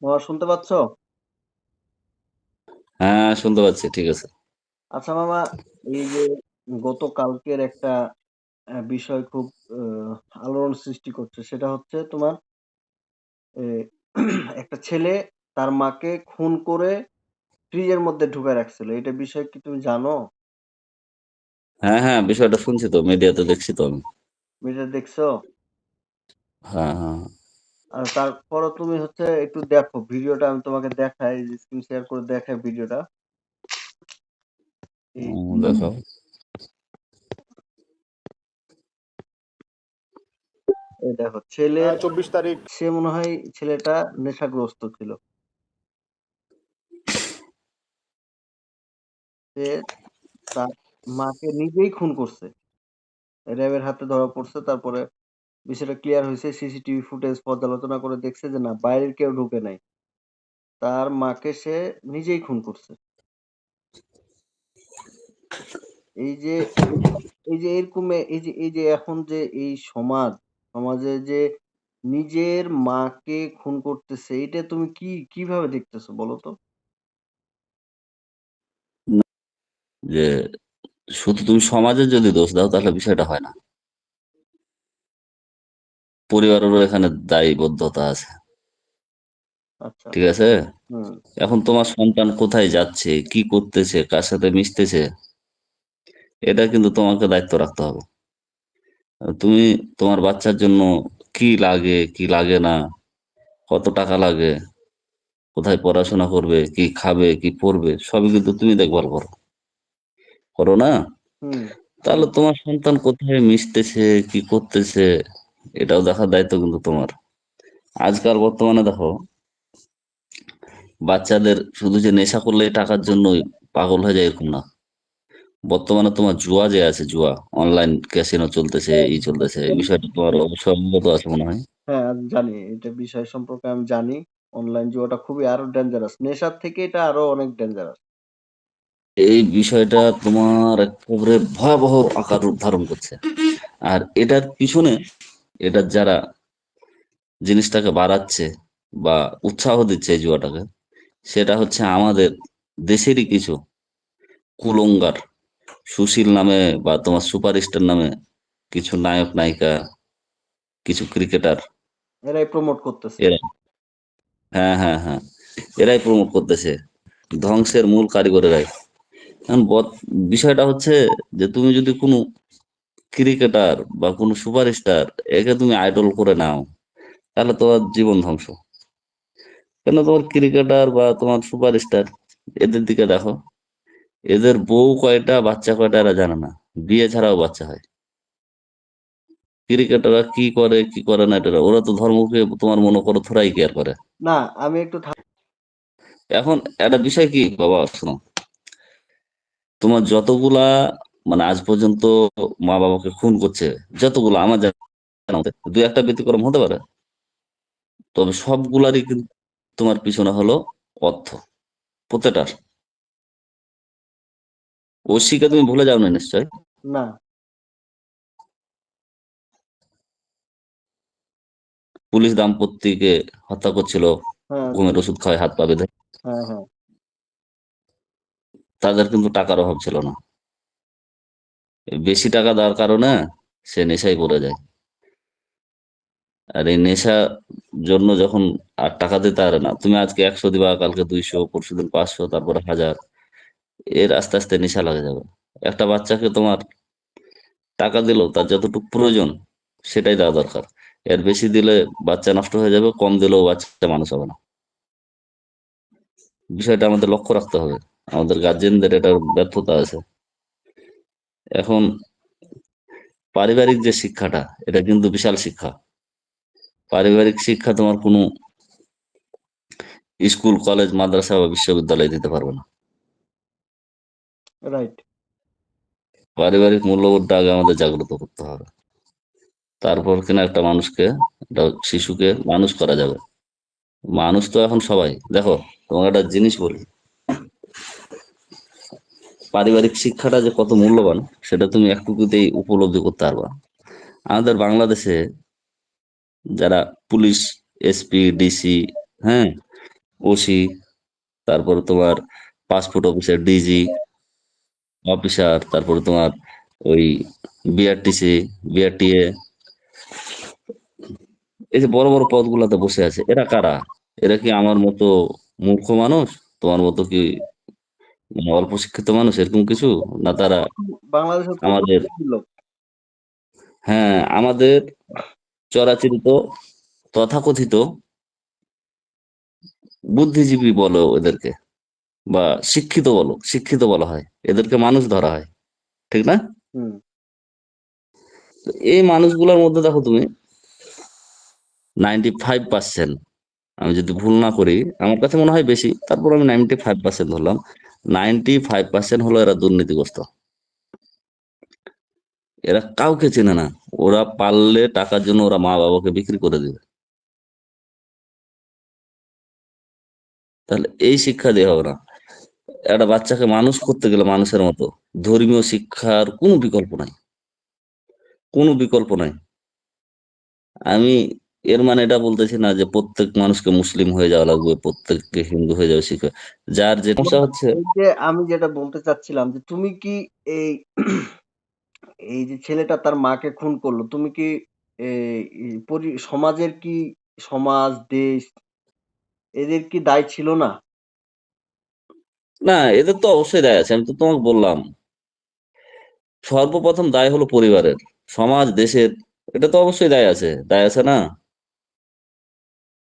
মামা শুনতে পাচ্ছ? হ্যাঁ, শুনতে পাচ্ছি, ঠিক আছে। আচ্ছা মামা, এই যে গতকালকের একটা বিষয় খুব আলোড়ন সৃষ্টি করছে, সেটা হচ্ছে তোমার এ, একটা ছেলে তার মাকে খুন করে ফ্রিজের মধ্যে ঢুকায় রাখছিল। এটা বিষয় কি তুমি জানো? হ্যাঁ, হ্যাঁ, বিষয়টা শুনছি তো, মিডিয়াতে দেখছি তো আমি। ভিডিও দেখছো? হ্যাঁ, হ্যাঁ। আর তারপরও তুমি হচ্ছে একটু দেখো ভিডিওটা, আমি তোমাকে দেখাই, স্ক্রিন শেয়ার করে দেখাই ভিডিওটা। এই দেখো। এই দেখো ছেলের, 24 তারিখ। সে মনে হয় ছেলেটা নেশাগ্রস্ত ছিল। সে তার মাকে নিজেই খুন করছে, র্যাবের হাতে ধরা পড়ছে। তারপরে বিষয়টা ক্লিয়ার হয়েছে, সিসিটিভি ফুটেজ পর্যালোচনা করে দেখছে যে না, বাইরের কেউ ঢুকে নাই, তার মাকে সে নিজেই খুন করছে। এই যে এই যে এরকম, এই যে এখন যে এই সমাজে যে নিজের মাকে খুন করতেছে, এটা তুমি কিভাবে দেখতেছো বলো তো? যে শুধু তুমি সমাজের যদি দোষ দাও তাহলে বিষয়টা হয় না, পরিবারেরও এখানে দায়বদ্ধতা আছে। আচ্ছা। ঠিক আছে। হুম। এখন তোমার সন্তান কোথায় যাচ্ছে, কি করতেছে, কার সাথে মিশতেছে, এটা কিন্তু তোমাকে দায়িত্ব রাখতে হবে। তুমি তোমার বাচ্চার জন্য কি লাগে কি লাগে না, কত টাকা লাগে, কোথায় পড়াশোনা করবে, কি খাবে কি পড়বে, সবই কিন্তু তুমি দেখভাল করো, করো না? হুম। তাহলে তোমার সন্তান কোথায় মিশতেছে, কি করতেছে, এটাও দেখার দায়িত্ব কিন্তু তোমার। আজকাল বর্তমানে দেখো, বাচ্চাদের শুধু যে নেশা করলে টাকার জন্যই পাগল হয়ে যায় এরকম না। বর্তমানে তোমার জুয়া যে আছে, জুয়া অনলাইন ক্যাসিনো চলতেছে, ই চলতেছে, এই বিষয়টা তোমার অবশ্যই অবগত আছে মনে হয়। হ্যাঁ, আমি জানি এটা বিষয় সম্পর্কে, আমি জানি। অনলাইন জুয়াটা খুবই আরো ডেঞ্জারাস, নেশার থেকে এটা আরো অনেক ডেঞ্জারাস। এই বিষয়টা তোমার একেবারে ভয়াবহ আকার রূপ ধারণ করছে। আর এটার পিছনে, এটার যারা জিনিসটাকে বাড়াচ্ছে বা উৎসাহ দিচ্ছে এই জুয়াটাকে, সেটা হচ্ছে আমাদের দেশেরই কিছু কুলঙ্গার, সুশীল নামে বা তোমার সুপারস্টার নামে কিছু নায়ক নায়িকা, কিছু ক্রিকেটার। এরাই প্রমোট করতেছে। এরা, হ্যাঁ, হ্যাঁ, হ্যাঁ, এরাই প্রমোট করতেছে, ধ্বংসের মূল কারিগরেরাই। এখন বিষয়টা হচ্ছে যে তুমি যদি কোনো ক্রিকেটার বা কোনো সুপারস্টার, একে তুমি আইডল করে নাও, তাহলে তোমার জীবন ধ্বংস। কেন, তোমার ক্রিকেটার বা তোমার সুপারস্টার, এদের দিকে দেখো, এদের বউ কয়টা বাচ্চা কয়টা এরা জানে না, বিয়ে ছাড়াও বাচ্চা হয়। ক্রিকেটাররা কি করে কি করে না, এটা ওরা তো ধর্মকে তোমার মনে করো থোড়াই কেয়ার করে। না, আমি একটু এখন একটা বিষয় কি বাবা, শোনো, তোমার যতগুলা মানে আজ পর্যন্ত মা বাবাকে খুন করছে, যতগুলো আমার জানা মতে, দু একটা ব্যতিক্রম হতে পারে, তবে সবগুলারই কিন্তু তোমার পিছনে হলো অর্থ, প্রত্যেকটার। ঐশীকে তুমি ভুলে যাও না নিশ্চয়। না। পুলিশ দাম্পত্যকে হত্যা করছিল, হ্যাঁ, ঘুমের ওষুধ খাওয়ায় হাত পা বেঁধে। হ্যাঁ, হ্যাঁ। তাদের কিন্তু টাকার অভাব ছিল না, এই বেশি টাকা দেওয়ার কারণে সে নেশায় পড়ে যায়। আর এই নেশা জন্য যখন আর টাকা দিতে পারে না, তুমি আজকে 100 দিবা, কালকে 200, পরশুদিন 500, তারপরে 1000, এর আস্তে আস্তে নেশা লাগে যাবে। একটা বাচ্চাকে তোমার টাকা দিলেও তার যতটুকু প্রয়োজন সেটাই দেওয়া দরকার। এর বেশি দিলে বাচ্চা নষ্ট হয়ে যাবে, কম দিলেও বাচ্চা মানুষ হবে না। বিষয়টা আমাদের লক্ষ্য রাখতে হবে, আমাদের গার্জেনদের এটার ব্যর্থতা আছে। এখন পারিবারিক যে শিক্ষাটা, এটা কিন্তু বিশাল শিক্ষা। পারিবারিক শিক্ষা তোমার কোনো স্কুল কলেজ মাদ্রাসা বা বিশ্ববিদ্যালয় দিতে পারবে না। রাইট। পারিবারিক মূল্যবোধটা আগে আমাদের জাগ্রত করতে হবে, তারপর কিনা একটা মানুষকে, একটা শিশুকে মানুষ করা যাবে। মানুষ তো এখন সবাই, দেখো, তোমাকে একটা জিনিস বলি, পারিবারিক শিক্ষাটা যে কত মূল্যবান সেটা তুমি একটুকুতেই উপলব্ধি করতে পারবা। আমাদের বাংলাদেশে যারা পুলিশ, এসপি, ডিসি, হ্যাঁ, ওসি, তারপরে তোমার পাসপোর্ট অফিসের ডিজি অফিসার, তারপরে তোমার ওই বিআরটিসি, বিআরটিএ, এই যে বড় বড় পদগুলোতে বসে আছে, এরা কারা? এরা কি আমার মতো মূর্খ মানুষ, তোমার মতো কি মানে অল্প শিক্ষিত মানুষ এরকম কিছু? না তারা বাংলাদেশের প্রচুর আমাদের, বুদ্ধির লোক। হ্যাঁ আমাদের চরাচরিত তথাকথিত বুদ্ধিজীবী বলো এদেরকে, বা শিক্ষিত বলো, শিক্ষিত বলা হয়, এদেরকে মানুষ ধরা হয়, ঠিক না? হুম। তো এই মানুষগুলোর মধ্যে দেখো তুমি 95%, আমি যদি ভুল না করি, আমার কাছে মনে হয় বেশি, তারপর আমি 95% ধরলাম, 95% হলো এরা দুর্নীতিগ্রস্ত। এরা কাউকে চেনে না, ওরা পারলে টাকার জন্য ওরা মা বাবাকে বিক্রি করে দিবে। তাহলে এই শিক্ষা দেওয়া হবে না। একটা বাচ্চাকে মানুষ করতে গেলে মানুষের মতো ধর্মীয় শিক্ষার কোনো বিকল্প নাই, কোনো বিকল্প নাই। আমি এর মানে এটা বলতেছি না যে প্রত্যেক মানুষকে মুসলিম হয়ে যাওয়া লাগবে, প্রত্যেককে হিন্দু হয়ে যাওয়া শিখবে। যার যে সমস্যা হচ্ছে, এই যে আমি যেটা বলতে চাচ্ছিলাম যে তুমি কি এই এই যে ছেলেটা তার মাকে খুন করলো, তুমি কি সমাজের কি, সমাজ, দেশ, এদের কি দায় ছিল না? না এদের তো অবশ্যই দায় আছে, আমি তো তোমাকে বললাম সর্বপ্রথম দায় হলো পরিবারের, সমাজ দেশের, এটা তো অবশ্যই দায় আছে, দায় আছে না?